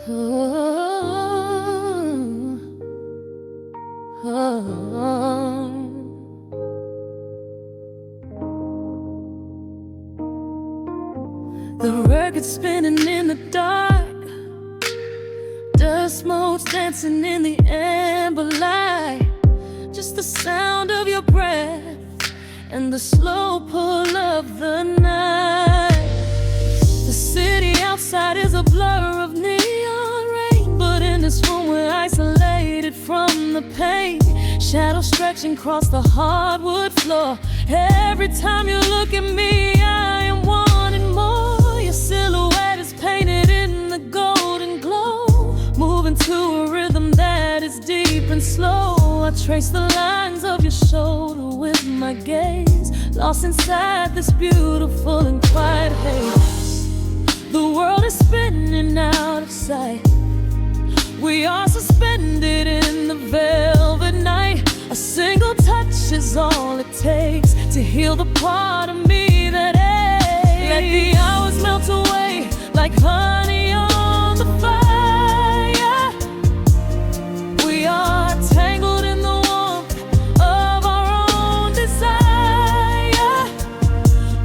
The record spinning in the dark, dust motes dancing in the amber light. Just the sound of your breath and the slow pull of the night. The city outside is a blur of neon rain, but in this room we're isolated from the pain. Shadows stretching across the hardwood floor. Every time you look at me, I am wanting more. Your silhouette is painted in the golden glow, moving to a rhythm that is deep and slow. I trace the lines of your shoulder with my gaze, lost inside this beautiful and quiet haze. The world is spinning out of sight. We are suspended in the velvet night. A single touch is all it takes to heal the part of me that aches. Let the hours melt away like honey on the fire. We are tangled in the warmth of our own desire.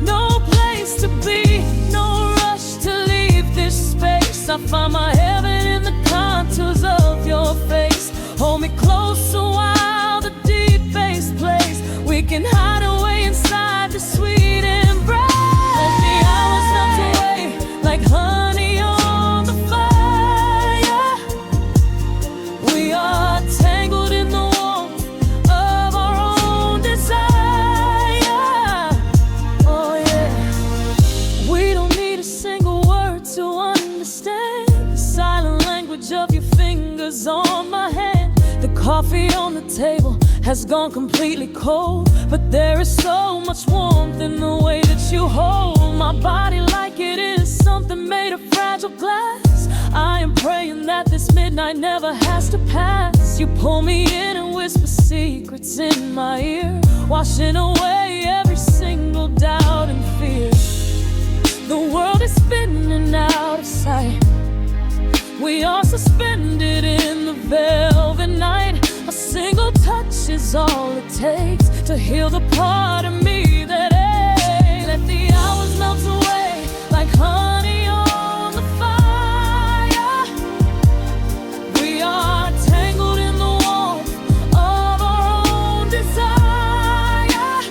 No place to be, no rush to leave this space. I find my heaven in the contours of your face. Hold me close a while the deep bass plays. We can hide away inside the sweet embrace. Let the hours melt away like honey on the fire. We are tangled in the warmth of our own desire. Oh yeah. We don't need a single word to understand the silent language of your fingers on my hand. The coffee on the table has gone completely cold, but there is so much warmth in the way that you hold my body like it is something made of fragile glass. I am praying that this midnight never has to pass. You pull me in and whisper secrets in my ear, washing away every single doubt and fear. The world is spinning out of sight. We are suspended in the velvet night. A single touch is all it takes to heal the part of me that aches. Let the hours melt away like honey on the fire. We are tangled in the warmth of our own desire.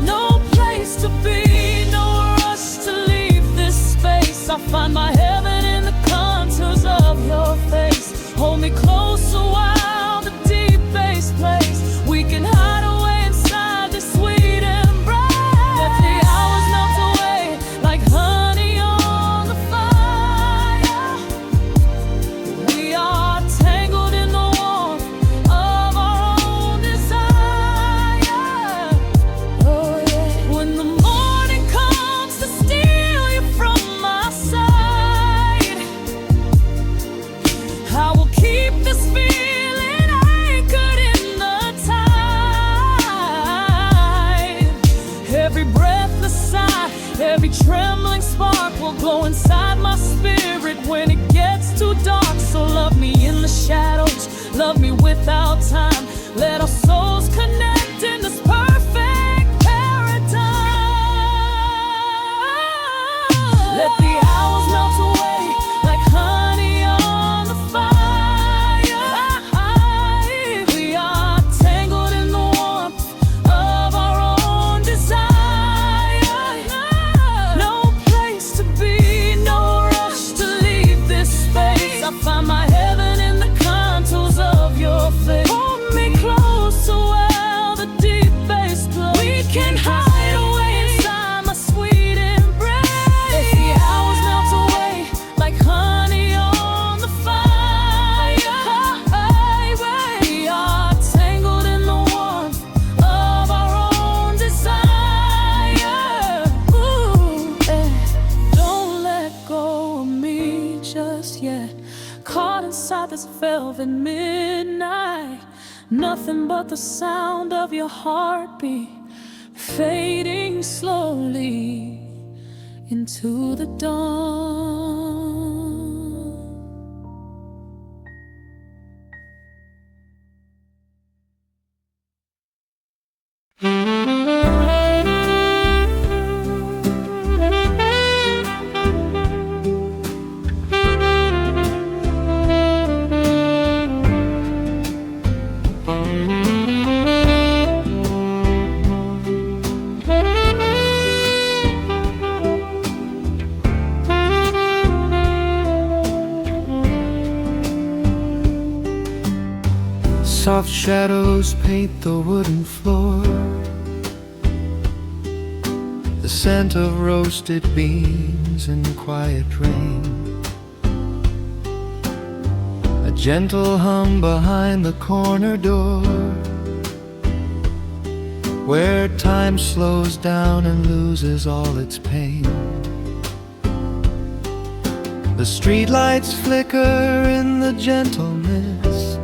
No place to be, no rush to leave this space. I find my heaven in the contours of your face. Hold me close a while the deep bass plays. We can hide away inside this sweet embrace. Let the hours melt away like honey on the fire. We are tangled in the warmth of our own desire. Oh yeah. When the morning comes to steal you from my side, I will keep this feeling anchored in the tide. Every breathless sigh, every trembling spark will glow inside my spirit when it gets too dark. So love me in the shadows, love me without time. Let our souls connect in this perfect paradise. Let the hours melt away like honey on the fire. We are tangled in the warmth of our own desire. No place to be, no rush to leave this space. I find my heaven in the contours of your face. Hold me close so well the deep bass plays. We can hide away inside my sweet embrace. Let the hours melt away like honey on the fire. We are tangled in the warmth of our own desire. Ooh, eh. Don't let go of me just yet. Caught inside this velvet midnight. Nothing but the sound of your heartbeat fading slowly into the dawn. Soft shadows paint the wooden floor, the scent of roasted beans in quiet rain, a gentle hum behind the corner door, where time slows down and loses all its pain. The streetlights flicker in the gentle mist,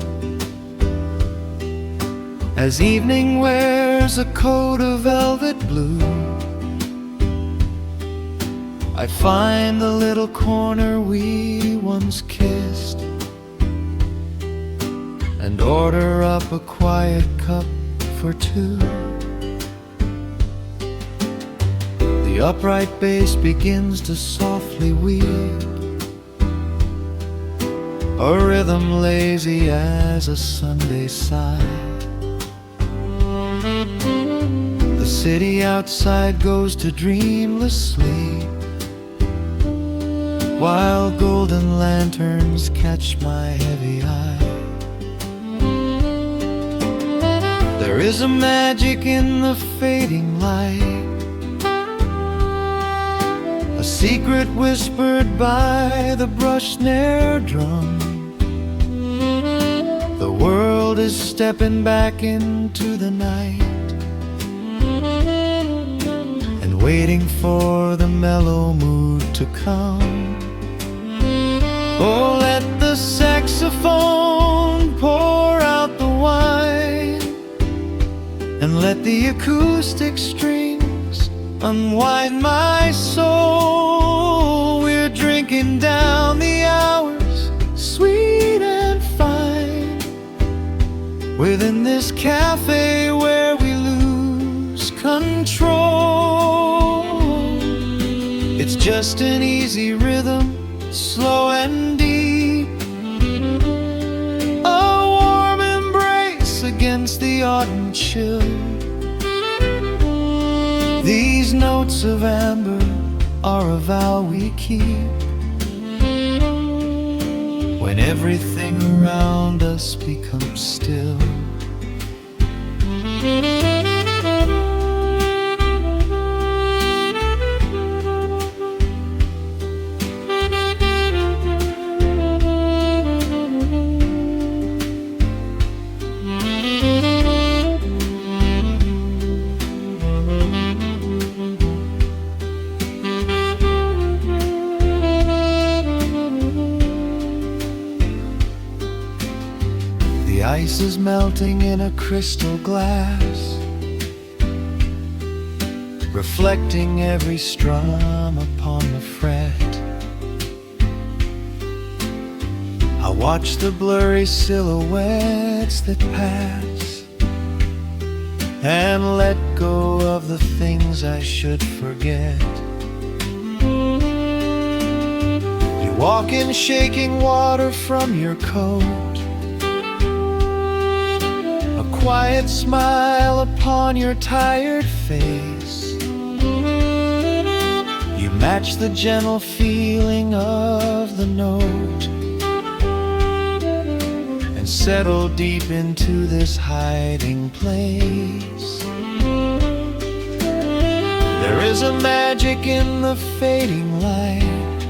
as evening wears a coat of velvet blue. I find the little corner we once kissed, and order up a quiet cup for two. The upright bass begins to softly weep, a rhythm lazy as a Sunday sigh. The city outside goes to dreamless sleep, while golden lanterns catch my heavy eye. There is a magic in the fading light, a secret whispered by the brush snare drum. The world is stepping back into the night, and waiting for the mellow mood to come. Oh, let the saxophone pour out the wine, and let the acoustic strings unwind my soul. We're drinking down the hours, sweet and fine, within this cafe where we lose control. It's just an easy rhythm, slow and deep, a warm embrace against the autumn chill. These notes of amber are a vow we keep, when everything around us becomes still. The ice is melting in a crystal glass, reflecting every strum upon the fret. I watch the blurry silhouettes that pass, and let go of the things I should forget. You walk in shaking water from your coat, quiet smile upon your tired face. You match the gentle feeling of the note, and settle deep into this hiding place. There is a magic in the fading light,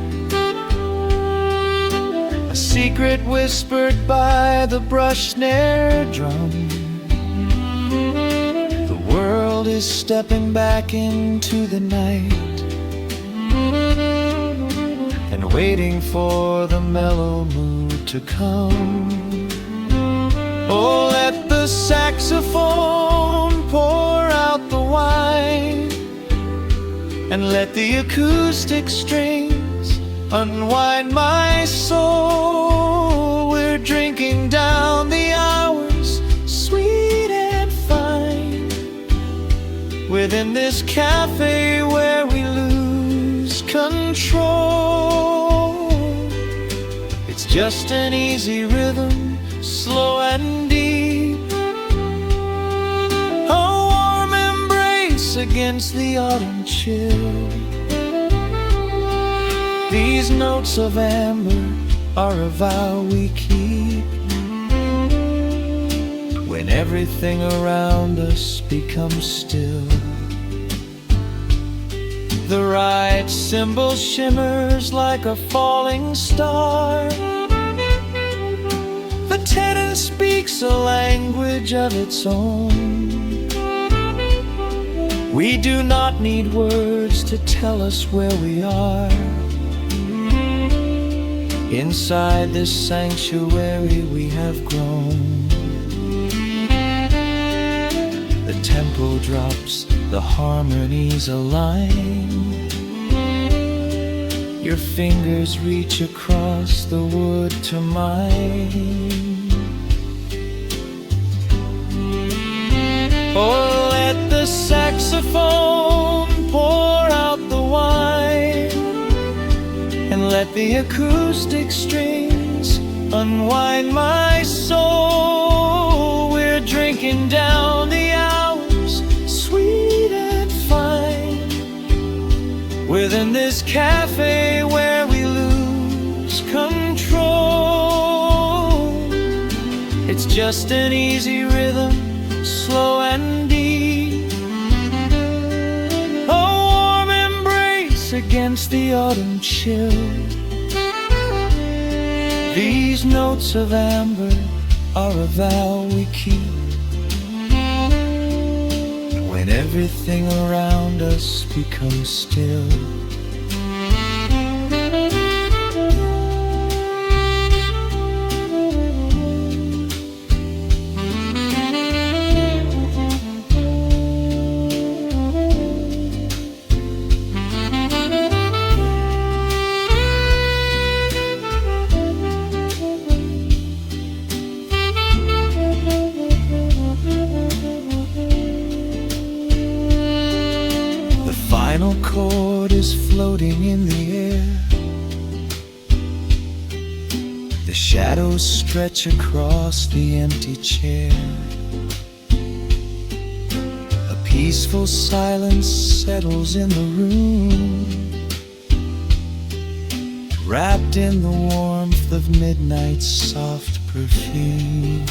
a secret whispered by the brush snare drum. The world is stepping back into the night, and waiting for the mellow mood to come. Oh, let the saxophone pour out the wine, and let the acoustic strings unwind my soul. We're drinking down the hours, sweet and fine, within this cafe where we lose control. It's just an easy rhythm, slow and deep, a warm embrace against the autumn chill. These notes of amber are a vow we keep, everything around us becomes still. The right cymbal shimmers like a falling star. The tenor speaks a language of its own. We do not need words to tell us where we are. Inside this sanctuary we have grown. The tempo drops, the harmonies align. Your fingers reach across the wood to mine. Oh, let the saxophone pour out the wine, and let the acoustic strings unwind my soul. We're drinking down the hours, sweet and fine, within this cafe where we lose control. It's just an easy rhythm, slow and deep, a warm embrace against the autumn chill. These notes of amber are a vow we keep when everything around us becomes still. The final chord is floating in the air. The shadows stretch across the empty chair. A peaceful silence settles in the room, wrapped in the warmth of midnight's soft perfume.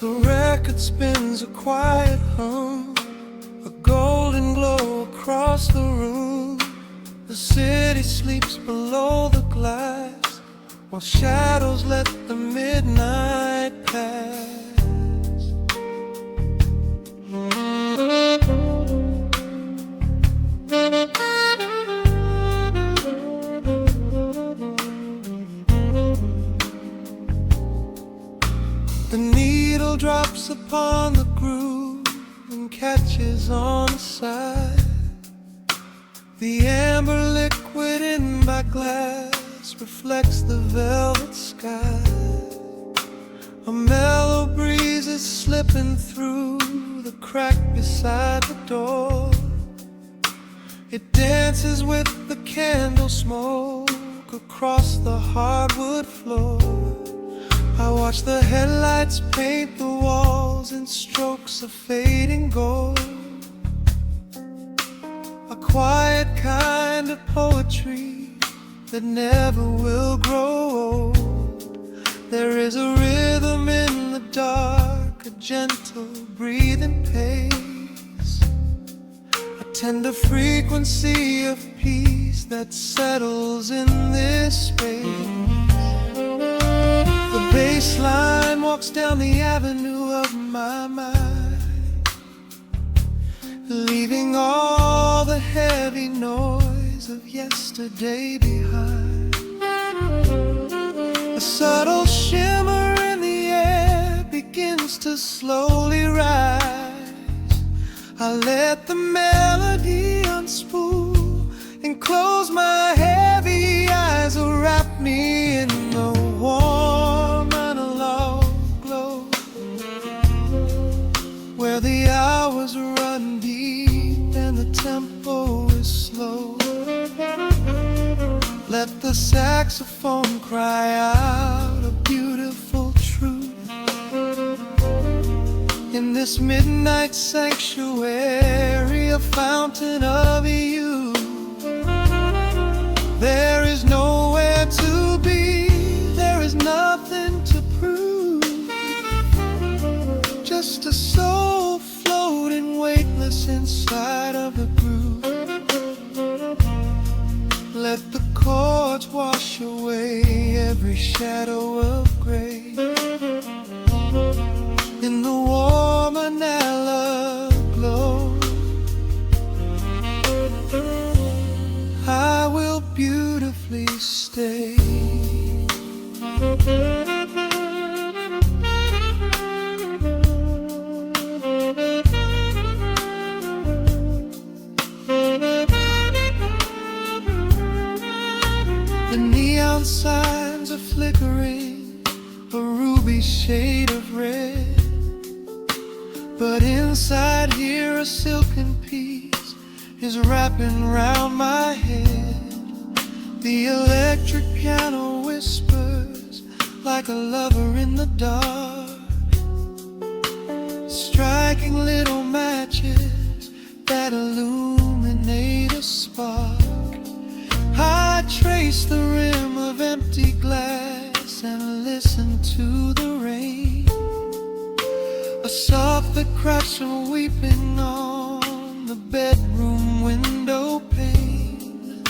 The record spins a quiet hum, a golden glow across the room. The city sleeps below the glass, while shadows let the midnight pass. The needle drops upon the groove and catches on the side. The amber liquid in my glass reflects the velvet sky. A mellow breeze is slipping through the crack beside the door. It dances with the candle smoke across the hardwood floor. I watch the headlights paint the walls in strokes of fading gold. A quiet kind of poetry that never will grow old. There is a rhythm in the dark, a gentle breathing pace, a tender frequency of peace that settles in this space. The bass line walks down the avenue of my mind, leaving all the heavy noise of yesterday behind. A subtle shimmer in the air begins to slowly rise. I let the melody unspool and close my heavy eyes, wrap me in the warm Let the saxophone cry out a beautiful truth. In this midnight sanctuary, a fountain of youth. There is nowhere to be, there is nothing to prove. Just a soul floating weightless inside of the groove. Let the chords wash away every shadow of gray. In the warm vanilla glow, I will beautifully stay. The neon signs are flickering, a ruby shade of red. But inside here a silken peace is wrapping round my head. The electric piano whispers like a lover in the dark, striking little matches that illuminate a spark. I trace the rim of empty glass and listen to the rain, a soft that cracks from weeping on the bedroom window pane.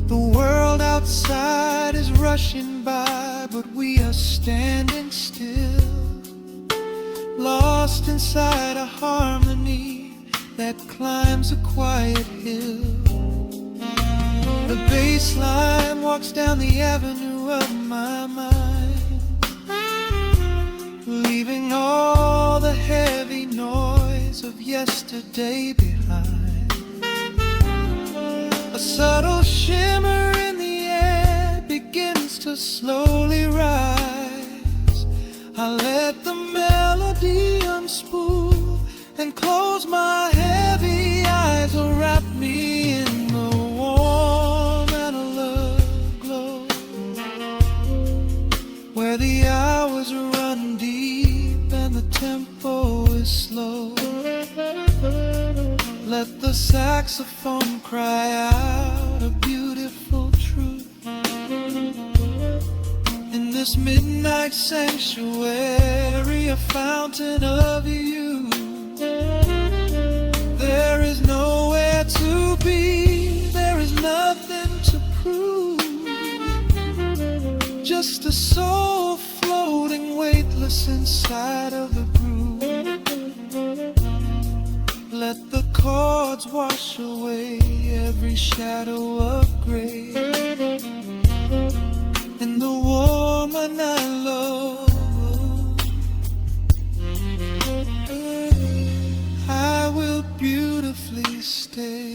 The world outside is rushing by, but we are standing still, lost inside a harmony that climbs a quiet hill. The bass line walks down the avenue of my mind, leaving all the heavy noise of yesterday behind. A subtle shimmer in the air begins to slowly rise. I let the melody unspool and close my heavy eyes, will wrap me in the warm and love glow, where the hours run deep and the tempo is slow. Let the saxophone cry out a beautiful truth. In this midnight sanctuary, a fountain of youth. There is nowhere to be, there is nothing to prove. Just a soul floating weightless inside of the groove. Let the chords wash away every shadow of gray. In the warm and I love, I will beautifully stay.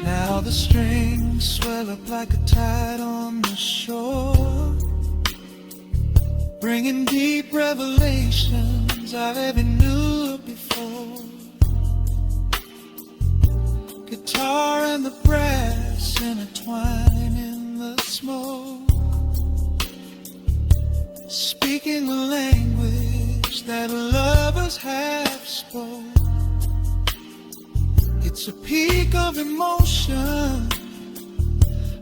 Now the strings swell up like a tide on the shore, bringing deep revelations I've ever knew before. Guitar and the brass intertwine in the smoke, speaking the language that lovers have spoke. It's a peak of emotion,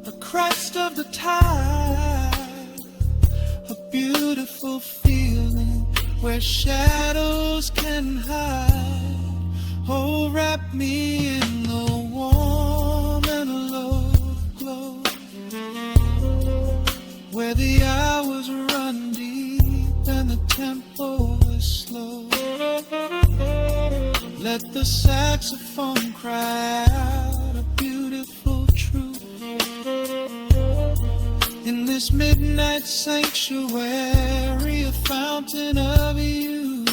a crest of the tide, a beautiful feeling where shadows can hide. Oh, wrap me in the warm and love glow, where the hours run deep and the tempo is slow. Let the saxophone cry out a beautiful truth. In this midnight sanctuary, a fountain of youth.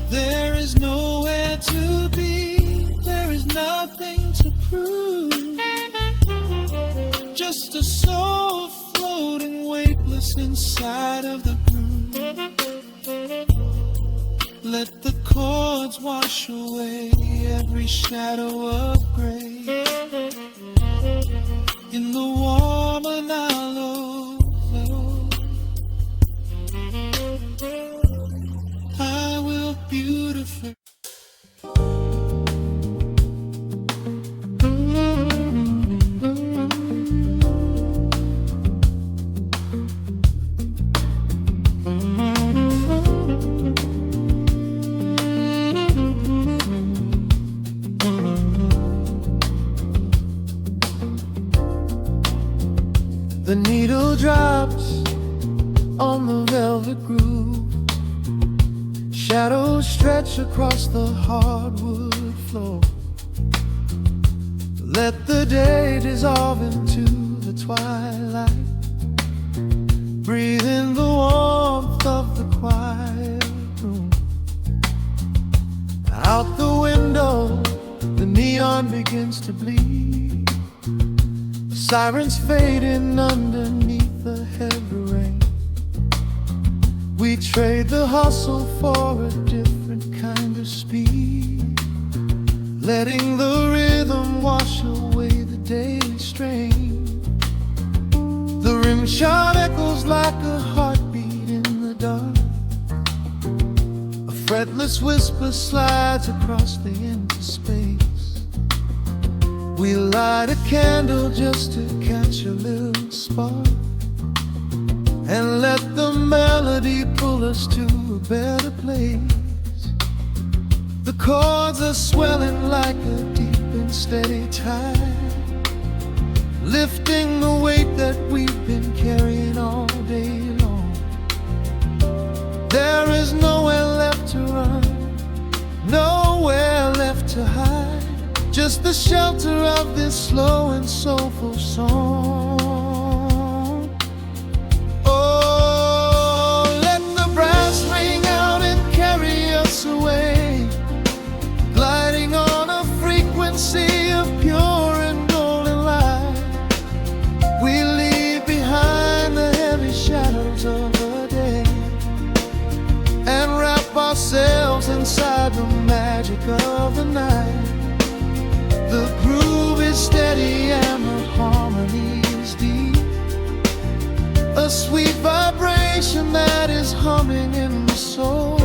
There is nowhere to be, there is nothing to prove. Just a soul floating floats inside of the groove. Let the chords wash away every shadow of gray. In the warm and hollow glow, I will beautify. The needle drops on the velvet groove. Shadows stretch across the hardwood floor. Let the day dissolve into the twilight. Breathe in the warmth of the quiet room. Out the window, the neon begins to bleed. Sirens fading underneath the heavy rain. We trade the hustle for a different kind of speed, letting the rhythm wash away the daily strain. The rim shot echoes like a heartbeat in the dark. A fretless whisper slides across the empty space. We light a candle just to catch a little spark, and let the melody pull us to a better place. The chords are swelling like a deep and steady tide, lifting the weight that we've been carrying all day long. There is nowhere left to run, nowhere left to hide. Just the shelter of this slow and soulful song. Oh, let the brass ring out and carry us away, gliding on a frequency of pure and golden light. We leave behind the heavy shadows of the day, and wrap ourselves inside the magic of the night. The groove is steady and the harmony is deep, a sweet vibration that is humming in the soul.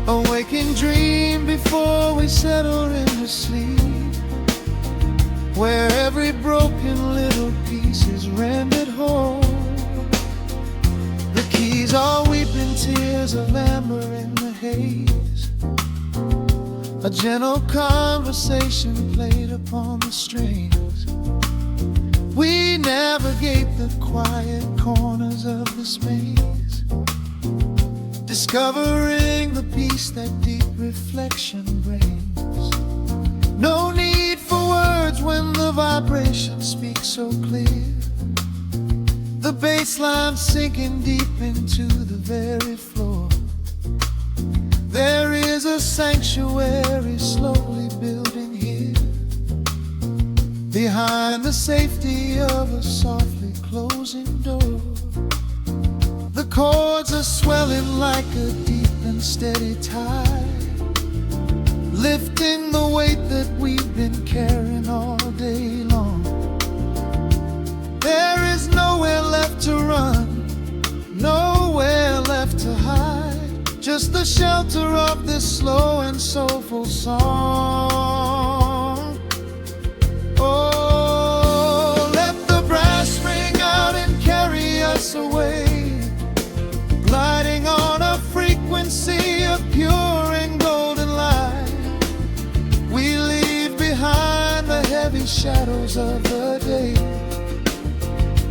A waking dream before we settle into sleep, where every broken little piece is rendered whole. The keys are weeping tears of amber in the haze, a gentle conversation played upon the strings. We navigate the quiet corners of this maze, discovering the peace that deep reflection brings. No need for words when the vibration speaks so clear. The bass line sinking deep into the very floor. There is a sanctuary slowly building here, behind the safety of a softly closing door. The chords are swelling like a deep and steady tide, lifting the weight that we've been carrying all day long. There is nowhere left to run, nowhere left to hide. Just the shelter of this slow and soulful song. Oh, let the brass ring out and carry us away, gliding on a frequency of pure and golden light. We leave behind the heavy shadows of the day,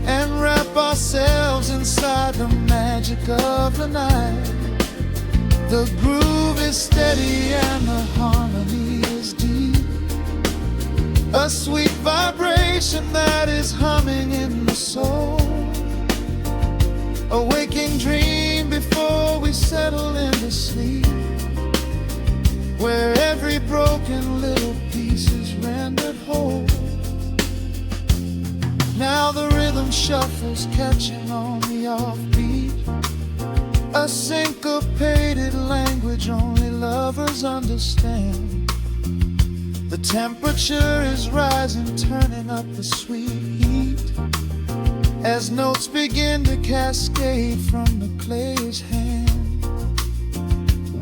and wrap ourselves inside the magic of the night. The groove is steady and the harmony is deep, a sweet vibration that is humming in the soul. A waking dream before we settle into sleep, where every broken little piece is rendered whole. Now the rhythm saxophone shuffles, catching on the offbeat. A syncopated language only lovers understand. The temperature is rising, turning up the sweet heat, as notes begin to cascade from the player's hand.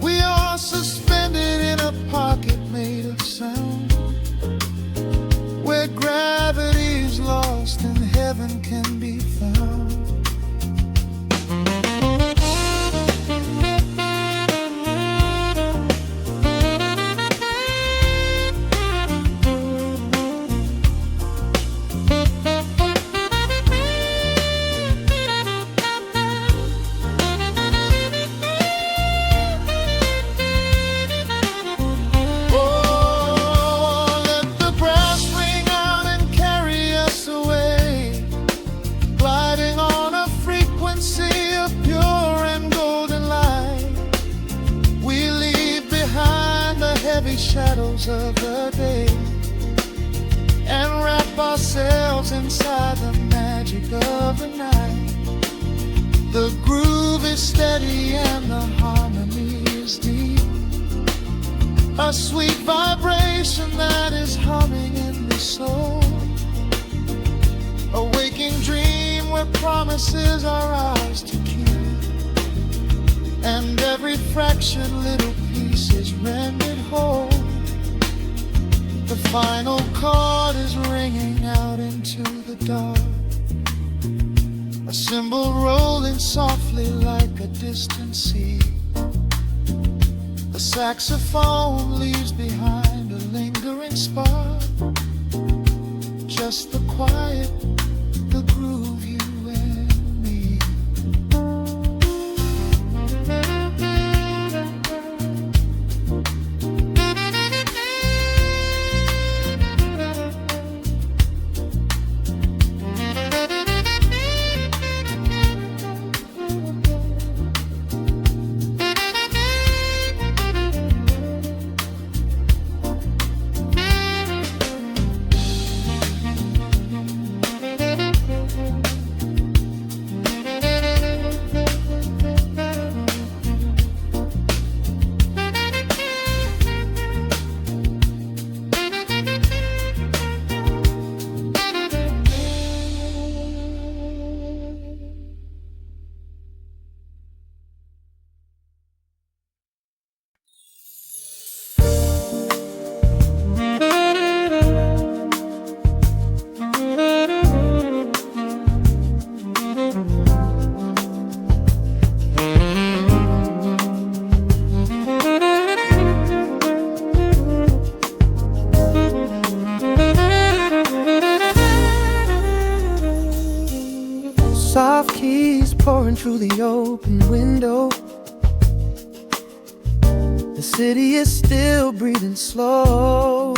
We are suspended in a pocket made of sound, where gravity is lost and heaven can be found. Shadows of the day and wrap ourselves inside the magic of the night. The groove is steady and the harmony is deep, a sweet vibration that is humming in the soul. A waking dream where promises are ours to keep, and every fractured little piece is rendered whole. The final chord is ringing out into the dark, a cymbal rolling softly like a distant sea. The saxophone leaves behind a lingering spark, just the quiet, the groove, you and me. Soft keys pouring through the open window. The city is still breathing slow.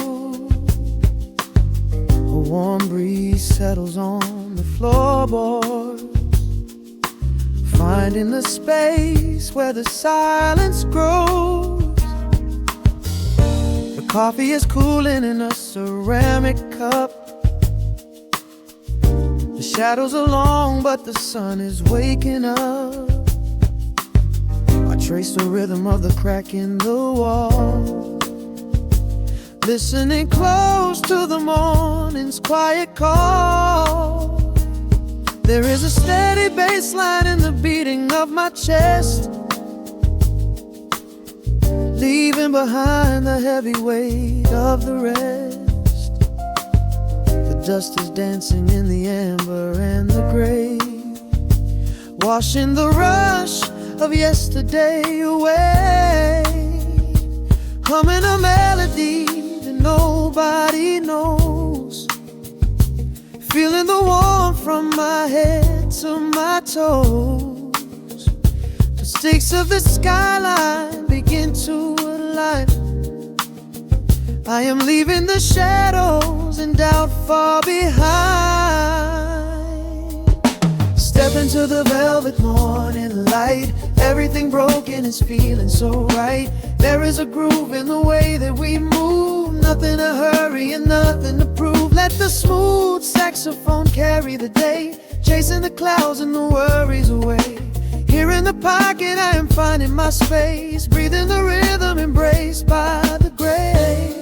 A warm breeze settles on the floorboards, finding the space where the silence grows. The coffee is cooling in a ceramic cup. The shadows are long, but the sun is waking up. I trace the rhythm of the crack in the wall, listening close to the morning's quiet call. There is a steady bass line in the beating of my chest, leaving behind the heavy weight of the rest. The dust is dancing in the amber and the gray, washing the rush of yesterday away. Humming a melody that nobody knows, feeling the warmth from my head to my toes. The stakes of the skyline begin to align. I am leaving the shadows and doubt far behind. Step into the velvet morning light. Everything broken is feeling so right. There is a groove in the way that we move. Nothing to hurry and nothing to prove. Let the smooth saxophone carry the day, chasing the clouds and the worries away. Here in the pocket I am finding my space, breathing the rhythm embraced by the grace.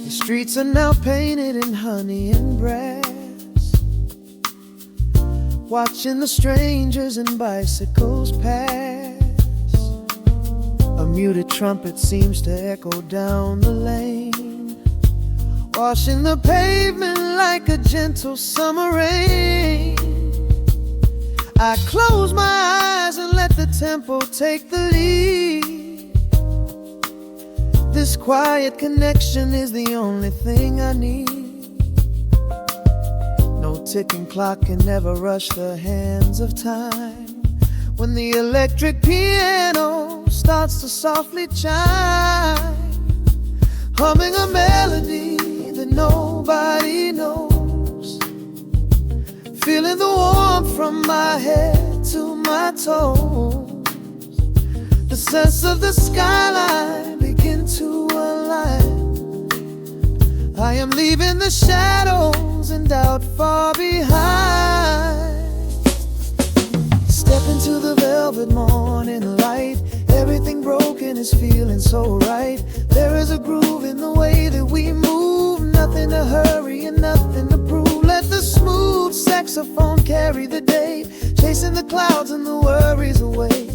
The streets are now painted in honey and brass, watching the strangers and bicycles pass. A muted trumpet seems to echo down the lane, washing the pavement like a gentle summer rain. I close my eyes and let the tempo take the lead. This quiet connection is the only thing I need. No ticking clock can never rush the hands of time. When the electric piano starts to softly chime, humming a melody that nobody knows, feeling the warmth from my head to my toes. The sense of the skyline begin to align. I am leaving the shadows and doubt far behind. Step into the velvet morning light. Everything broken is feeling so right. There is a groove in the way that we move. Nothing to hurry and nothing to prove. Let the smooth saxophone carry the day, chasing the clouds and the worries away.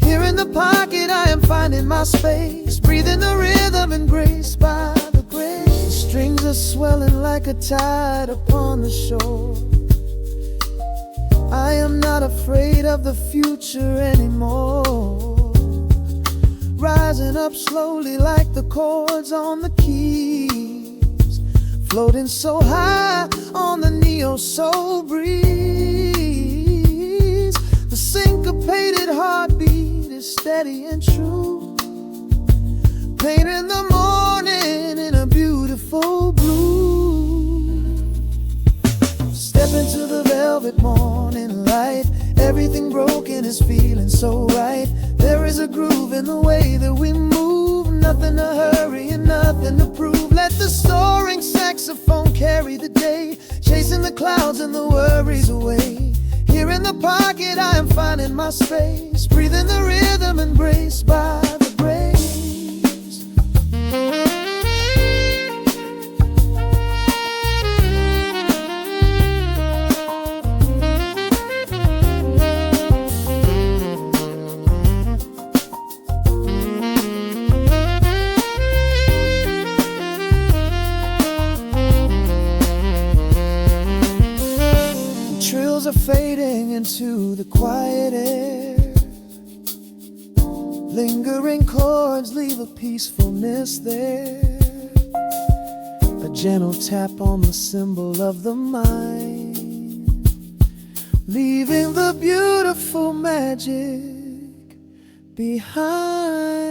Here in the pocket I am finding my space, breathing the rhythm and grace by the grace. The strings are swelling like a tide upon the shore. I am not afraid of the future anymore. Rising up slowly like the chords on the keys, floating so high on the neo-soul breeze. The syncopated heartbeat is steady and true, painting the morning in a beautiful blue. Step into the velvet morning light. Everything broken is feeling so right. There is a groove in the way that we move. Nothing to hurry and nothing to prove. Let the soaring saxophone carry the day, chasing the clouds and the worries away. Here in the pocket I am finding my space, breathing the rhythm embraced by the grace. Trills are fading into the quiet air. Lingering chords leave a peacefulness there. A gentle tap on the cymbal of the mind, leaving the beautiful magic behind.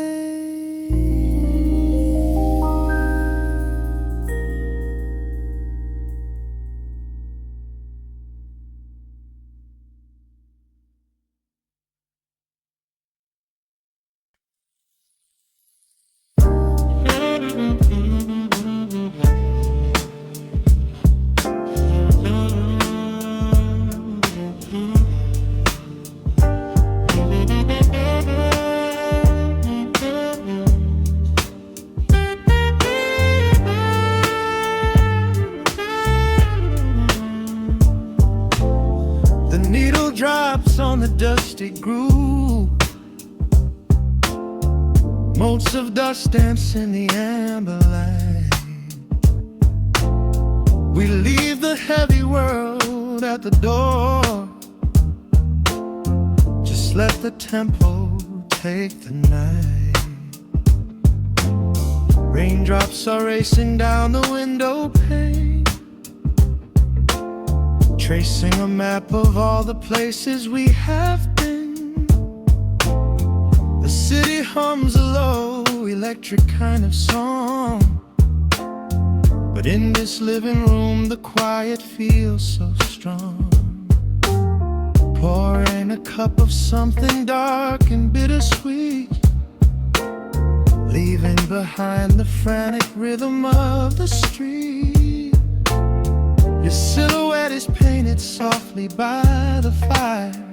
Drops on the dusty groove, motes of dust dance in the amber light. We leave the heavy world at the door. Just let the tempo take the night. Raindrops are racing down the window pane, tracing a map of all the places we have been. The city hums a low, electric kind of song, but in this living room the quiet feels so strong. pouring a cup of something dark and bittersweet, leaving behind the frantic rhythm of the street. Your silhouette is painted softly by the fire,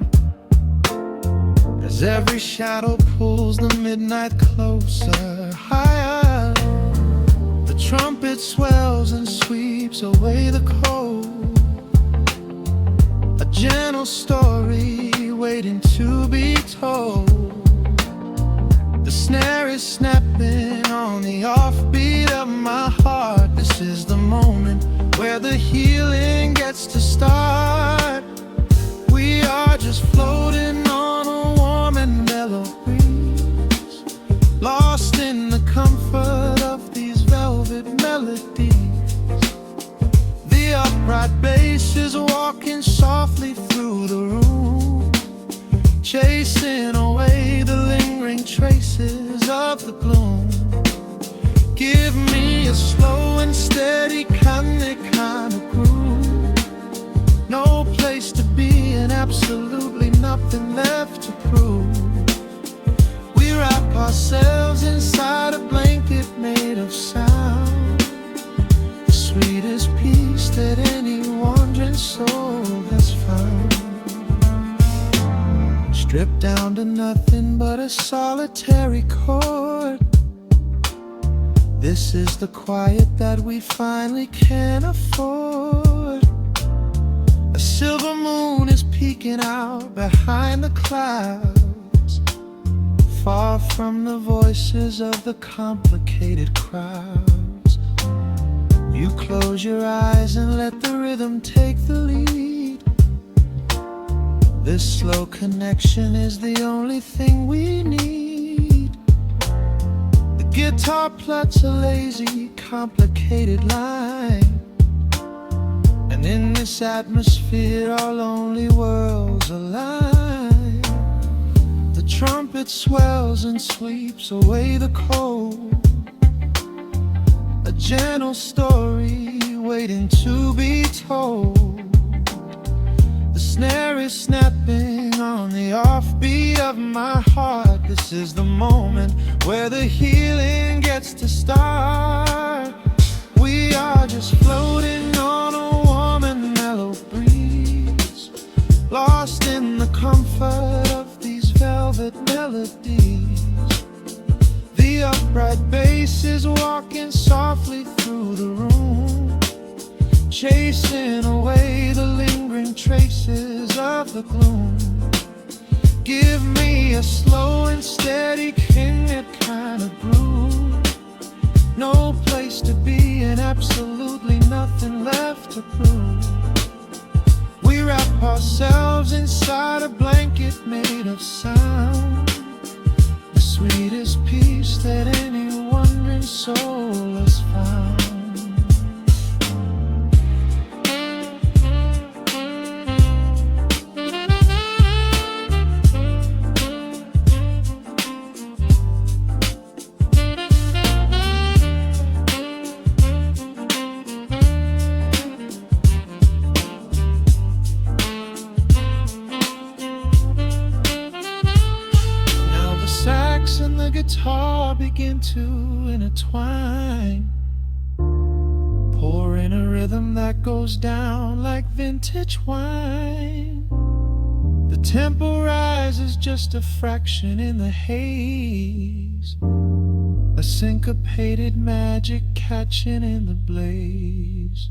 as every shadow pulls the midnight closer, higher. The trumpet swells and sweeps away the cold, a gentle story waiting to be told. The snare is snapping on the offbeat of my heart. This is the moment where the healing gets to start. We are just floating on a warm and mellow breeze, lost in the comfort of these velvet melodies. The upright bass is walking softly through the room, chasing away the lingering traces of the gloom. Give me a slow and steady kind of groove, no place to be and absolutely nothing left to prove. We wrap ourselves inside a blanket made of sound, the sweetest peace that any wandering soul has found. Stripped down to nothing but a solitary chord, this is the quiet that we finally can afford. A silver moon is peeking out behind the clouds, far from the voices of the complicated crowds. You close your eyes and let the rhythm take the lead. This slow connection is the only thing we need. The guitar plucks a lazy, complicated line, and in this atmosphere our lonely worlds align. The trumpet swells and sweeps away the cold, a gentle story waiting to be told. The snare is snapping on the offbeat of my heart. This is the moment where the healing gets to start. We are just floating on a warm and mellow breeze, lost in the comfort of these velvet melodies. The upright bass is walking softly through the room, chasing away the lingering traces of the gloom. Give me a slow and steady kind of groove, no place to be and absolutely nothing left to prove. We wrap ourselves inside a blanket made of sound, the sweetest peace that any wandering soul has found. And the guitar begin to intertwine, pouring a rhythm that goes down like vintage wine. The tempo rises just a fraction in the haze, a syncopated magic catching in the blaze.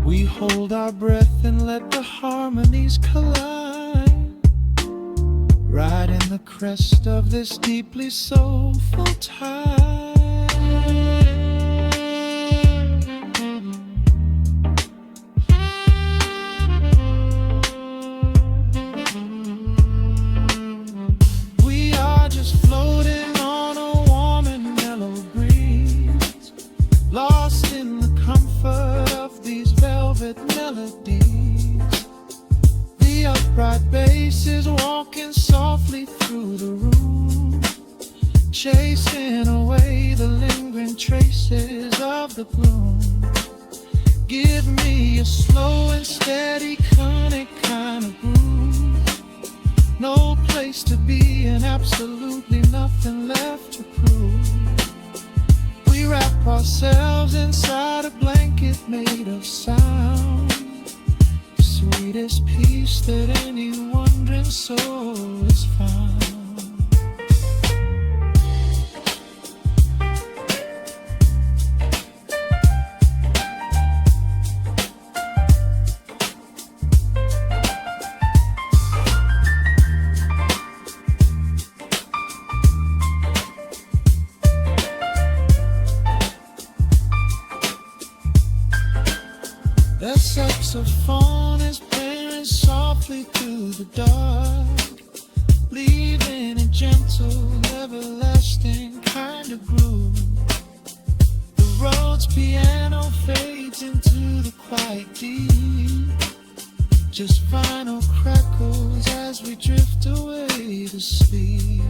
We hold our breath and let the harmonies collide, riding the crest of this deeply soulful tide. We are just floating on a warm and mellow breeze, lost in the comfort of these velvet melodies. The upright bass is walking softly through the room, chasing away the lingering traces of the gloom. Give me a slow and steady kind of groove, No place to be and absolutely nothing left to prove. We wrap ourselves inside a blanket made of sound, sweetest peace that any wandering soul has found. The saxophone is playing softly through the dark, leaving a gentle, everlasting kind of groove. The road's piano fades into the quiet deep, just vinyl crackles as we drift away to sleep.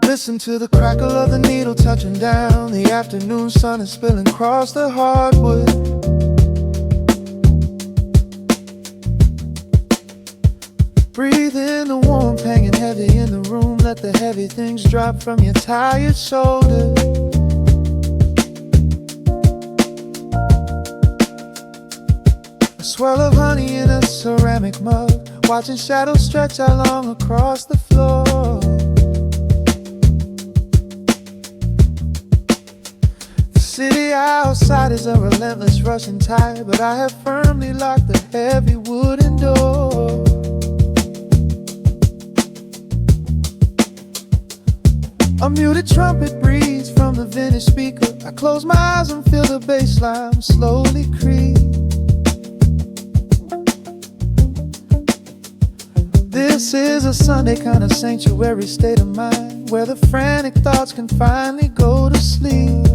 Listen to the crackle of the needle touching down. The afternoon sun is spilling across the hardwood. Breathe in the warmth hanging heavy in the room. Let the heavy things drop from your tired shoulders. A swirl of honey in a ceramic mug, watching shadows stretch out long across the floor. The city outside is a relentless rushing tide, but I have firmly locked the heavy wooden door. A muted trumpet breathes from the vintage speaker. I close my eyes and feel the bass line slowly creep. This is a Sunday kind of sanctuary state of mind, where the frantic thoughts can finally go to sleep.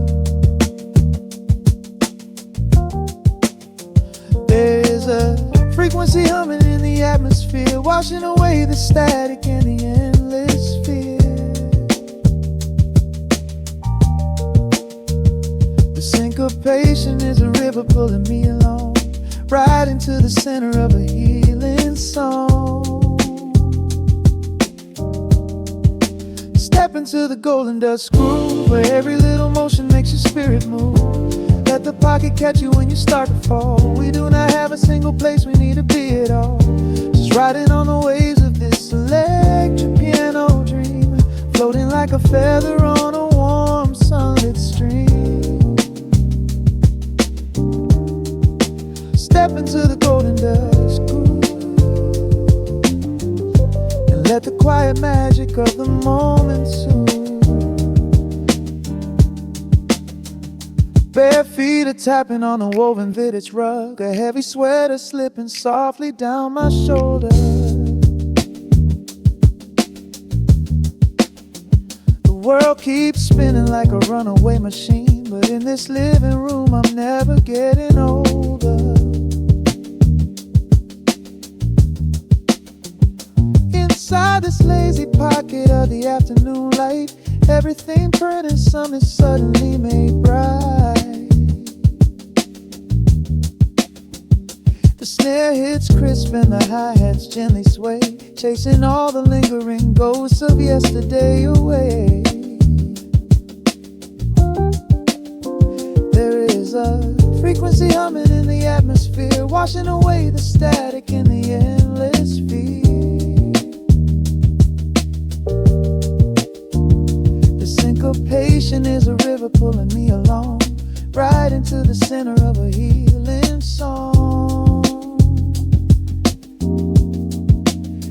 There is a frequency humming in the atmosphere, washing away the static and the endless fear. The syncopation is a river pulling me along, right into the center of a healing song. Step into the golden dust groove, where every little motion makes your spirit move. Let the pocket catch you when you start to fall. We do not have a single place we need to be at all. Just riding on the waves of this electric piano dream, floating like a feather on a warm sunlit stream. Step into the golden dust groove, and let the quiet magic of the moment soothe. Bare feet are tapping on a woven vintage rug, a heavy sweater slipping softly down my shoulder. The world keeps spinning like a runaway machine, but in this living room I'm never getting older. Inside this lazy pocket of the afternoon light, everything burnt and something suddenly made bright. The snare hits crisp and the hi-hats gently sway, chasing all the lingering ghosts of yesterday away. There is There's a frequency humming in the atmosphere, washing away the static in the endless fear. The syncopation is a river pulling me along, right into the center of a healing song.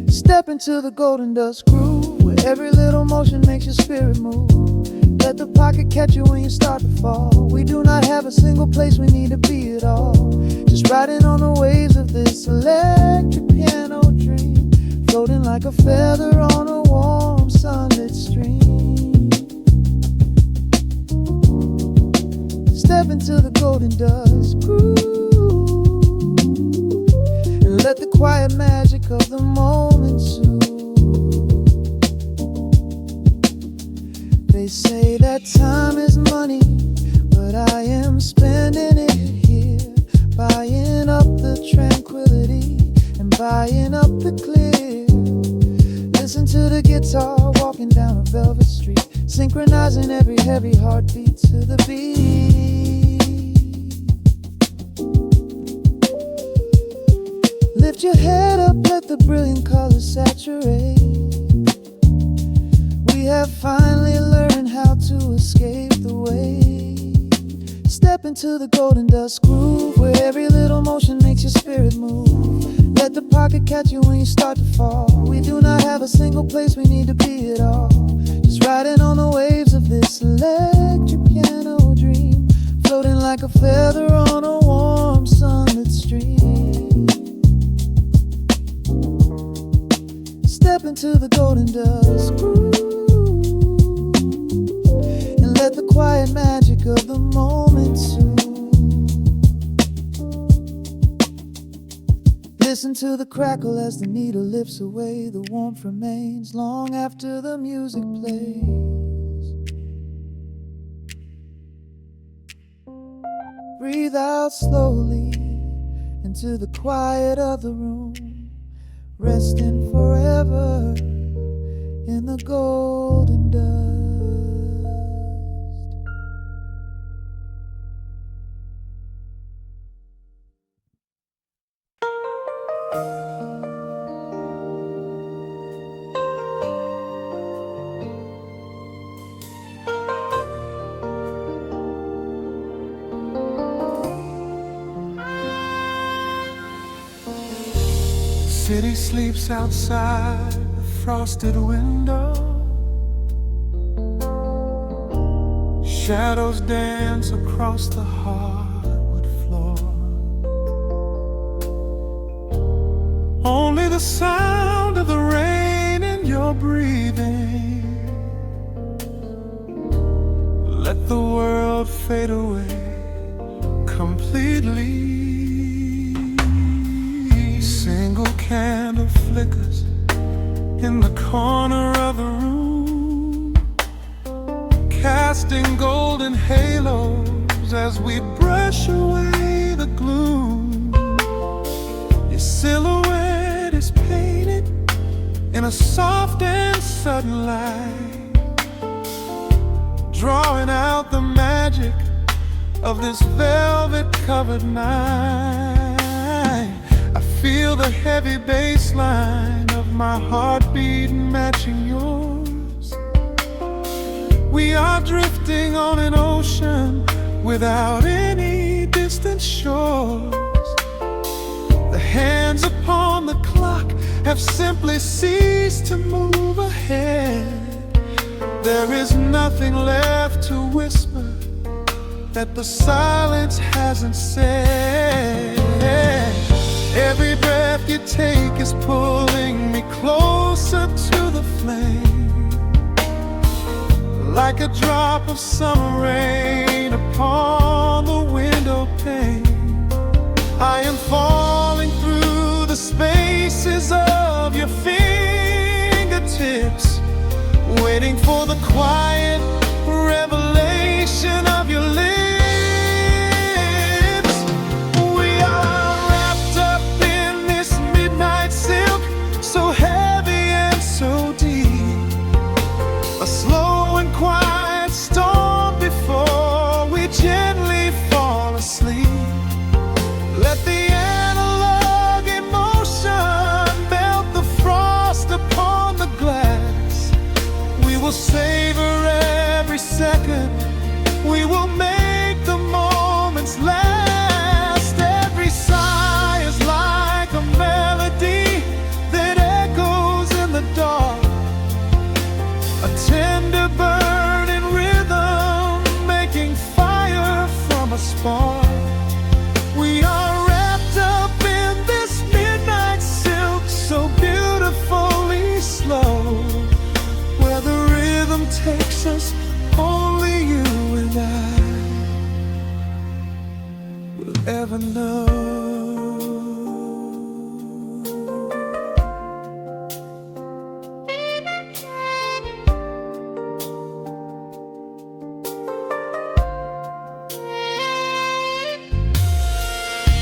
Step into the golden dust groove, where every little motion makes your spirit move. Let the pocket catch you when you start to fall. We do not have a single place we need to be at all. Just riding on the waves of this electric piano dream, floating like a feather on a warm sunlit stream. Step into the golden dust groove, and let the quiet magic of the moment soothe. They say that time is money, but I am spending it here, buying up the tranquility and buying up the clear. Listen to the guitar walking down a velvet street, synchronizing every heavy heartbeat to the beat. Lift your head up, let the brilliant colors saturate. We have finally learned how to escape the weight. Step into the golden dust groove, where every little motion makes your spirit move. Let the pocket catch you when you start to fall. We do not have a single place we need to be at all. Just riding on the waves of this electric piano dream, floating like a feather on a warm sunlit stream. Step into the golden dust groove, let the quiet magic of the moment soothe. Listen to the crackle as the needle lifts away. The warmth remains long after the music plays. Breathe out slowly into the quiet of the room, resting forever in the golden dust. City sleeps outside the frosted window. Shadows dance across the hardwood floor. Only the sound of the rain in your breathing. Let the world fade away completely. Single candle flickers in the corner of the room, casting golden halos as we brush away the gloom. Your silhouette is painted in a soft and sudden light, drawing out the magic of this velvet-covered night. I feel the heavy bass line of my heartbeat matching yours. We are drifting on an ocean without any distant shores. The hands upon the clock have simply ceased to move ahead. There is nothing left to whisper that the silence hasn't said. Every breath you take is pulling me closer to the flame, like a drop of summer rain upon the window pane. I am falling through the spaces of your fingertips, waiting for the quiet revelation of your lips. Slow and quiet storm before we gently fall spark. We are wrapped up in this midnight silk, so beautifully slow, where the rhythm takes us, only you and I will ever know.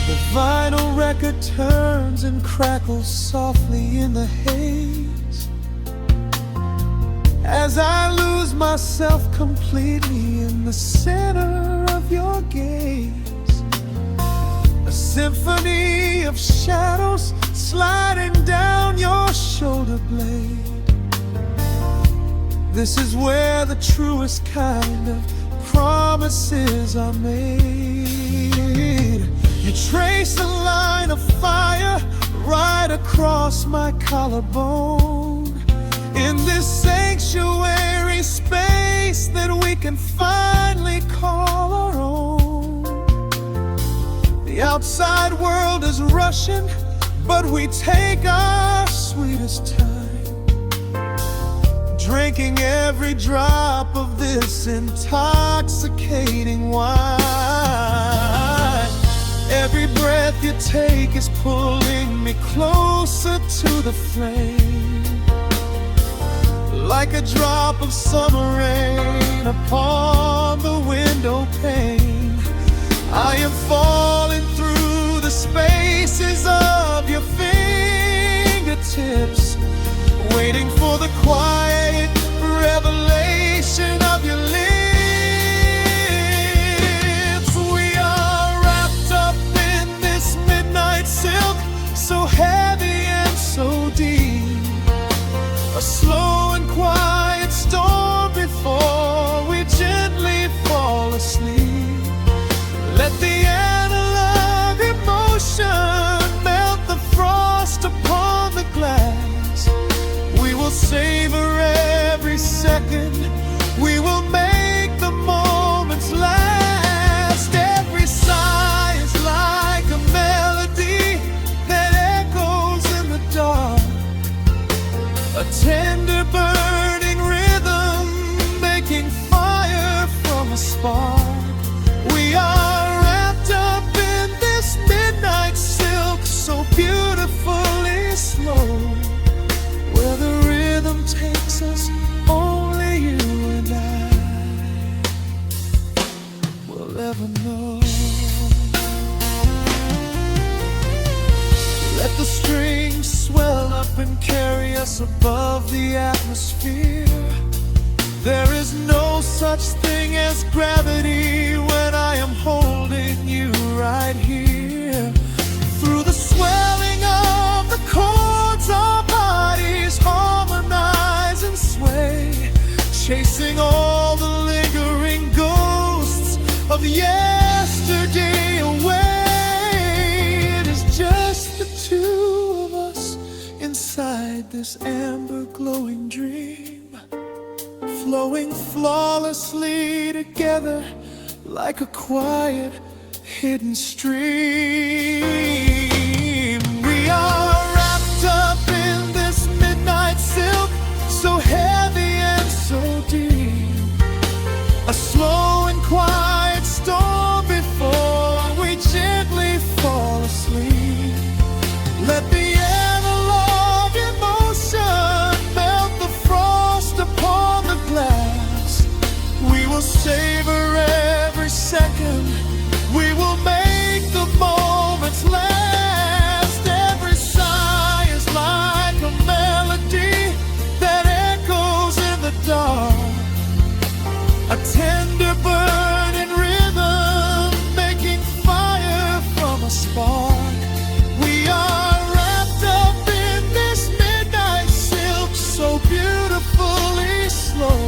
The vinyl record turns and crackles softly in the haze as I lose myself completely in the center of your gaze. A symphony of shadows sliding down your shoulder blade. This is where the truest kind of promises are made. You trace a line of fire right across my collarbone, in this sanctuary space that we can finally call our own. The outside world is rushing, but we take our sweetest time, drinking every drop of this intoxicating wine. Every breath you take is pulling me closer to the flame, like a drop of summer rain upon the window pane. I am falling through the spaces of your fingertips, waiting for the quiet revelation of your lips. We are wrapped up in this midnight silk, so heavy and so deep, a slow and quiet storm before we gently fall asleep. Let the analog emotion melt the frost upon the glass. We will savor every second, we will make the moments last. Every sigh is like a melody that echoes in the dark, a tender burning rhythm making fire from a spark. We are wrapped up in this midnight silk, so beautifully slow, where the rhythm takes us, only you and I will ever know. Let the strings swell up and carry us above the atmosphere. There is no such thing as gravity when I am holding you right here. Through the swelling of the chords, our bodies harmonize and sway, chasing all the lingering ghosts of yesterday away. It is just the two of us inside this amber glowing dream, flowing flawlessly together like a quiet hidden stream. We are wrapped up in this midnight silk, so heavy and so deep, a slow and quiet storm before we gently fall asleep. Let the analog emotion melt the frost upon the glass. We will savor every second, we will make the moments last. Every sigh is like a melody that echoes in the dark, a tender burning rhythm making fire from a spark. We are wrapped up in this midnight silk, so beautifully slow,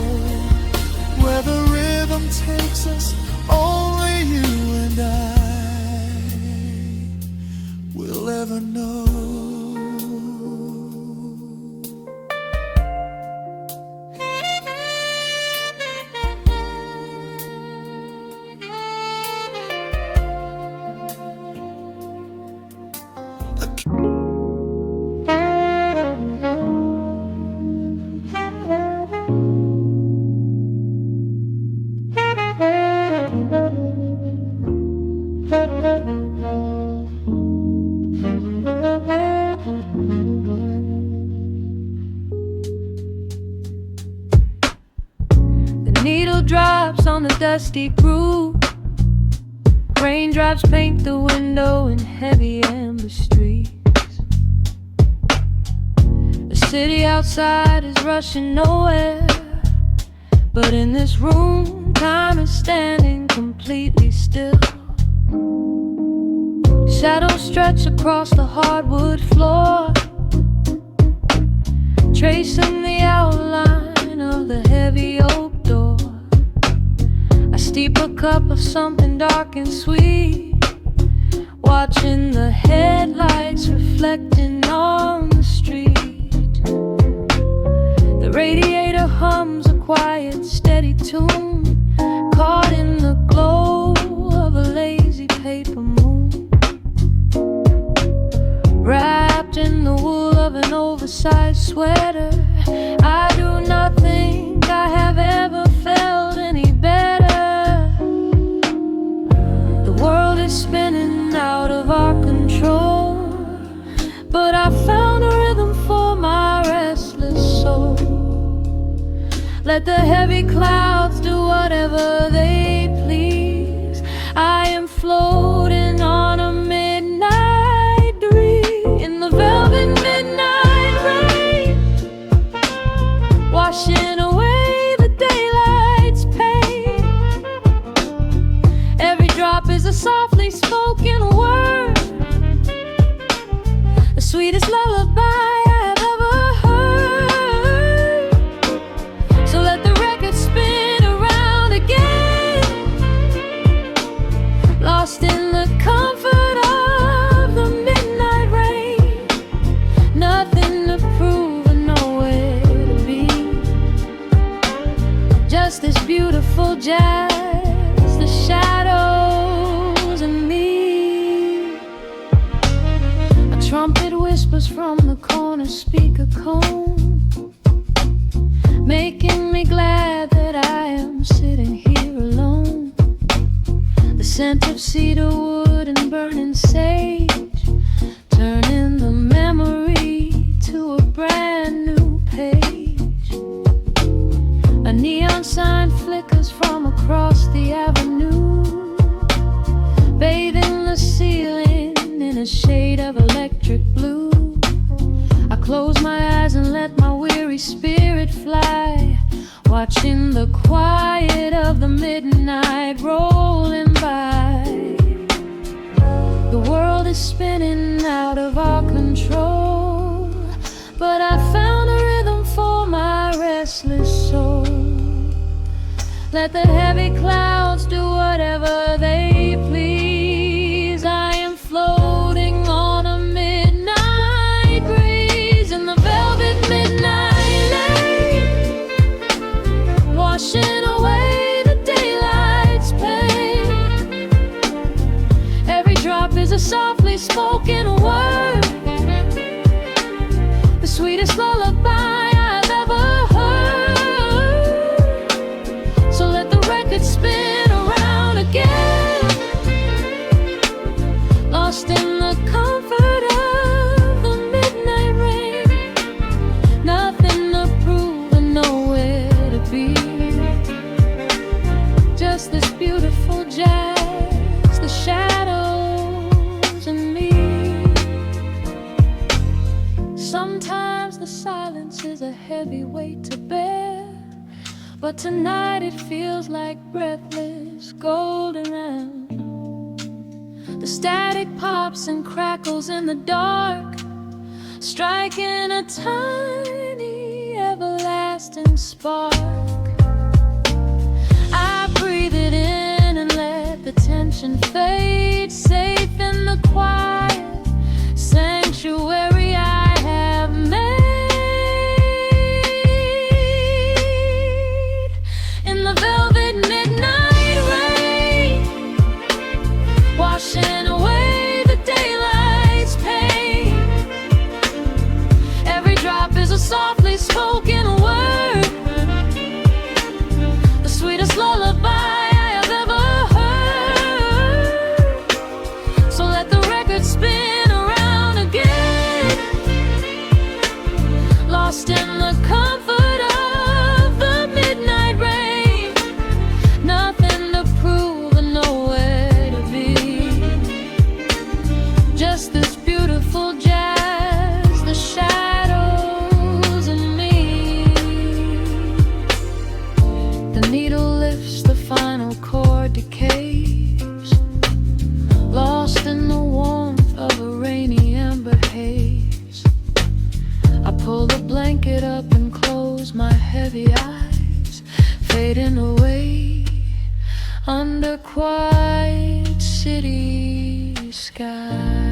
where the rhythm takes us, only you and I will ever know. The needle drops on the dusty groove. Raindrops paint the window in heavy amber streets. The city outside is rushing nowhere, but in this room, time is standing completely still. Shadows stretch across the hardwood floor, tracing the outline of the heavy oak door. I steep a cup of something dark and sweet, watching the headlights reflecting on the street. The radiator hums a quiet, steady tune, caught in the glow of a lazy paper moon. Wrapped in the wool of an oversized sweater, I do not think I have ever felt any better. The world is spinning out of our control, but I found a rhythm for my restless soul. Let the heavy clouds do whatever they please. I am floating on a midnight dream in the velvet midnight rain, washing away the daylight's pain. Every drop is a softly spoken word, the sweetest lullaby I have ever heard. So let the record spin around again, lost in the comfort of the midnight rain. Nothing to prove and nowhere to be, just this beautiful jazz, the shadows and me. A trumpet whispers from the corner speaker cone, making me glad that I am sitting here alone. The scent of cedar wood and burning sage, turning the memory to a brand new page. A neon sign flickers from across the avenue, bathing the ceiling in a shade of electric blue. I close my eyes and let my weary spirit fly, watching the quiet of the midnight rolling by. The world is spinning out of our control, but I found a rhythm for my restless soul. Let the heavy clouds do whatever they please. I am floating on a midnight breeze in the velvet midnight lane, washing away the daylight's pain. Every drop is a softly spoken word, the sweetest lullaby I've ever heard. So let the record spin around again, lost in the comfort of the midnight rain. Nothing to prove and nowhere to be, just this beautiful jazz, the shadows and me. Sometimes the silence is a heavy weight to bear, but tonight it feels like breathless golden air. The static pops and crackles in the dark, striking a tiny everlasting spark. I breathe it in and let the tension fade, safe in the quiet sanctuary I have made. In the velvet midnight rain, washing away the daylight's pain. Every drop is a softly spoken word, the sweetest lullaby I have ever heard. It's this beautiful jazz, the shadows and me. The needle lifts, the final chord decays, lost in the warmth of a rainy amber haze. I pull the blanket up and close my heavy eyes, fading away under quiet city skies.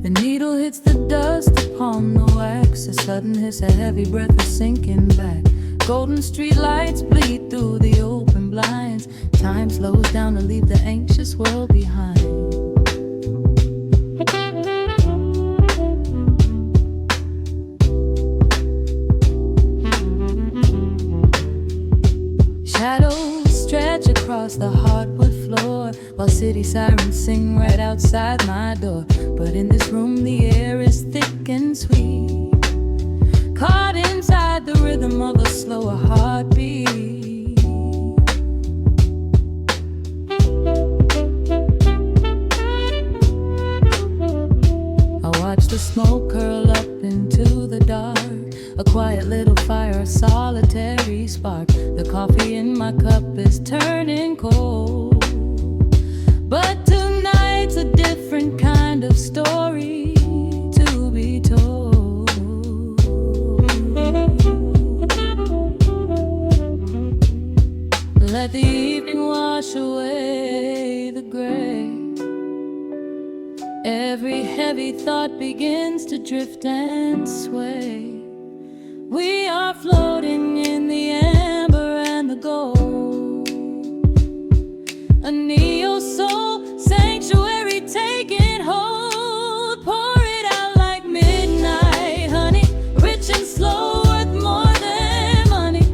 The needle hits the dust upon the wax. A sudden hiss, a heavy breath is sinking back. Golden street lights bleed through the open blinds. Time slows down to leave the anxious world behind. Shadows stretch across the hardwood floor, while city sirens sing right outside my door. But in this room the air is thick and sweet, caught inside the rhythm of a slower heartbeat. I watch the smoke curl up into the dark, a quiet little fire, a solitary spark. The coffee in my cup is turning cold, but tonight's a different kind of story to be told. Let the evening wash away the gray. Every heavy thought begins to drift and sway. We are floating in the amber and the gold, a neo-soul sanctuary taking hold. Pour it out like midnight honey, rich and slow, worth more than money.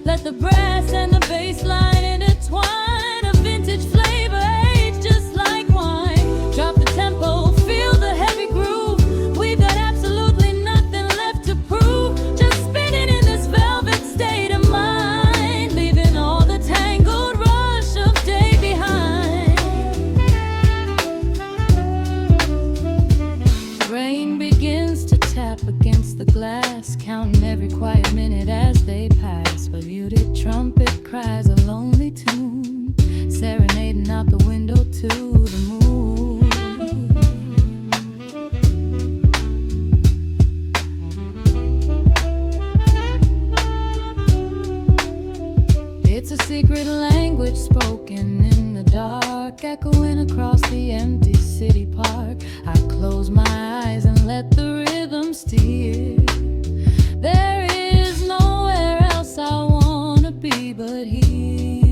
Let the brass and the bass line intertwine, a vintage flavor aged just like wine. Drop the tempo, feel the heavy groove. We've got absolutely nothing left to prove, just spinning in this velvet state of mind, leaving all the tangled rush of day behind. Rain begins to tap against the glass, counting every quiet minute as they pass. A muted trumpet cries a lonely tune, serenading out the window to the moon. It's a secret language spoken in the dark, echoing across the empty city park. I close my eyes and let the rhythm steer. There is nowhere else I wanna be but here.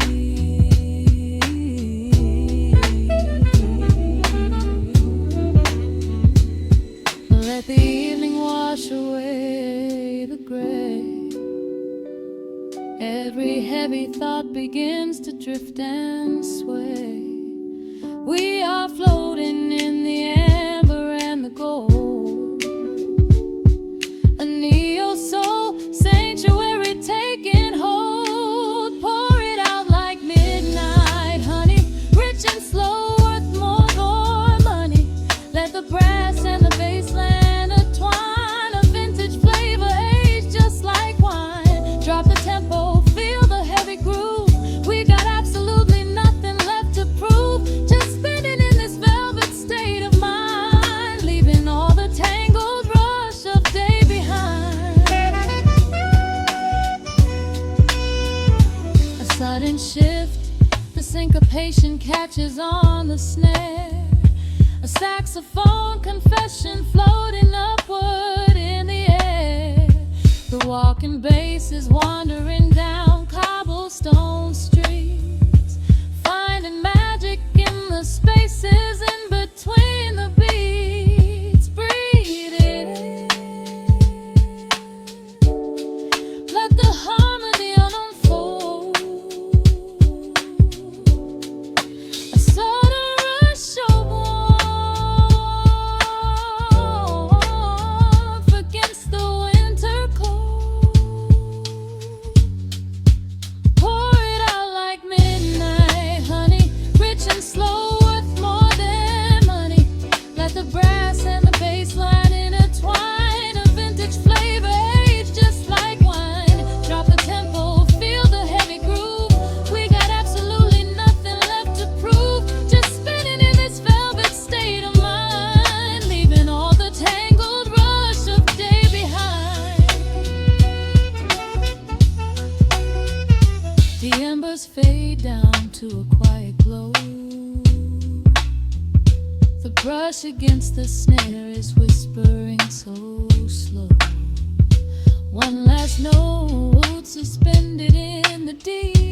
Let the evening wash away the gray. Every heavy thought begins to drift and sway. We are floating in the amber and the gold, a neo-soul sanctuary taking hold. Pour it out like midnight honey, rich and slow, worth more than money. Let the brass and the bass line intertwine, a vintage flavor aged just like wine. Drop the tempo, feel the heavy groove. We got absolutely nothing left to prove, just spinning in this velvet state of mind, leaving all the tangled rush of day behind. A sudden shift, the syncopation catches on the snare. A saxophone confession floating upward in the air. The walking bass is wandering down cobblestone streets, finding magic in the spaces in between the beats. Breathe it in, brush against the snare is whispering so slow. One last note suspended in the deep.